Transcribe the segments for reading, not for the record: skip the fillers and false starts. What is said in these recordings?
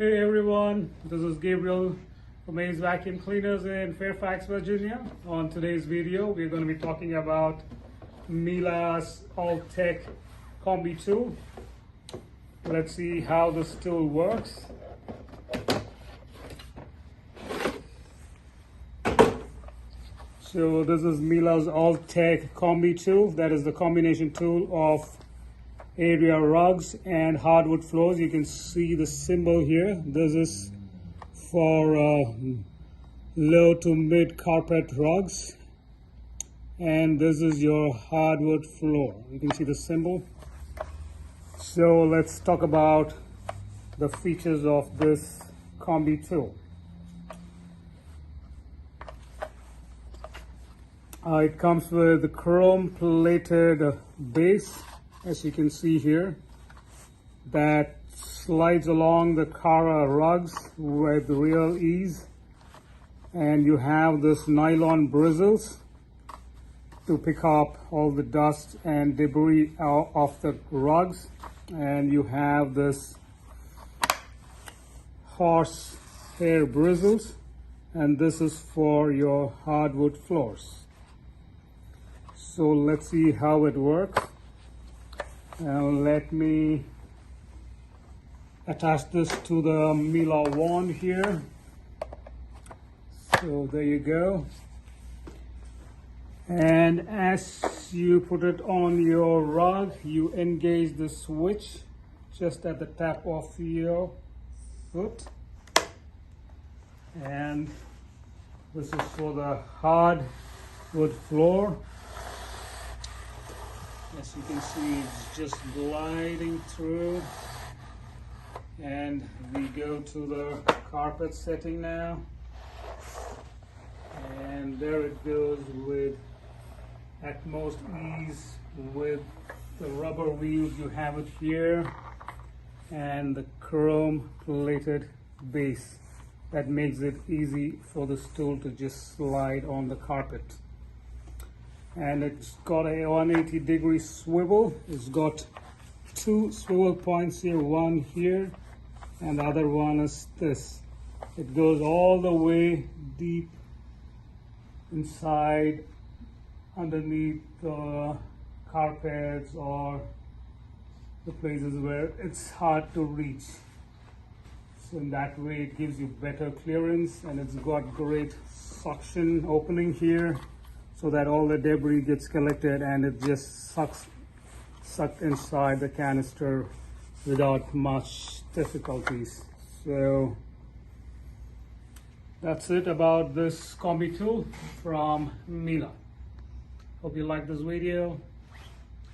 Hey everyone, this is Gabriel from Miele Vacuum Cleaners in Fairfax, Virginia. On today's video, we're going to be talking about Miele's AllTeQ Combi tool. Let's see how this tool works. So this is Miele's AllTeQ Combi tool. That is the combination tool of area rugs and hardwood floors. You can see the symbol here. This is for low to mid carpet rugs, and this is your hardwood floor. You can see the symbol. So let's talk about the features of this combi tool. It comes with a chrome plated base, as you can see here, that slides along the car rugs with real ease. And you have this nylon bristles to pick up all the dust and debris off the rugs. And you have this horse hair bristles, and this is for your hardwood floors. So let's see how it works. And let me attach this to the Miele wand here. So there you go. And as you put it on your rug, you engage the switch just at the tap of your foot. And this is for the hardwood floor. As you can see, it's just gliding through. And we go to the carpet setting now. And there it goes with utmost ease with the rubber wheels. You have it here, and the chrome plated base that makes it easy for the stool to just slide on the carpet. And it's got a 180-degree swivel. It's got two swivel points here, one here and the other one is this. It goes all the way deep inside underneath the carpets or the places where it's hard to reach. So in that way it gives you better clearance, and it's got great suction opening here, so that all the debris gets collected and it just sucked inside the canister without much difficulties. So that's it about this combi tool from Miele. Hope you like this video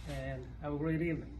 and have a great evening.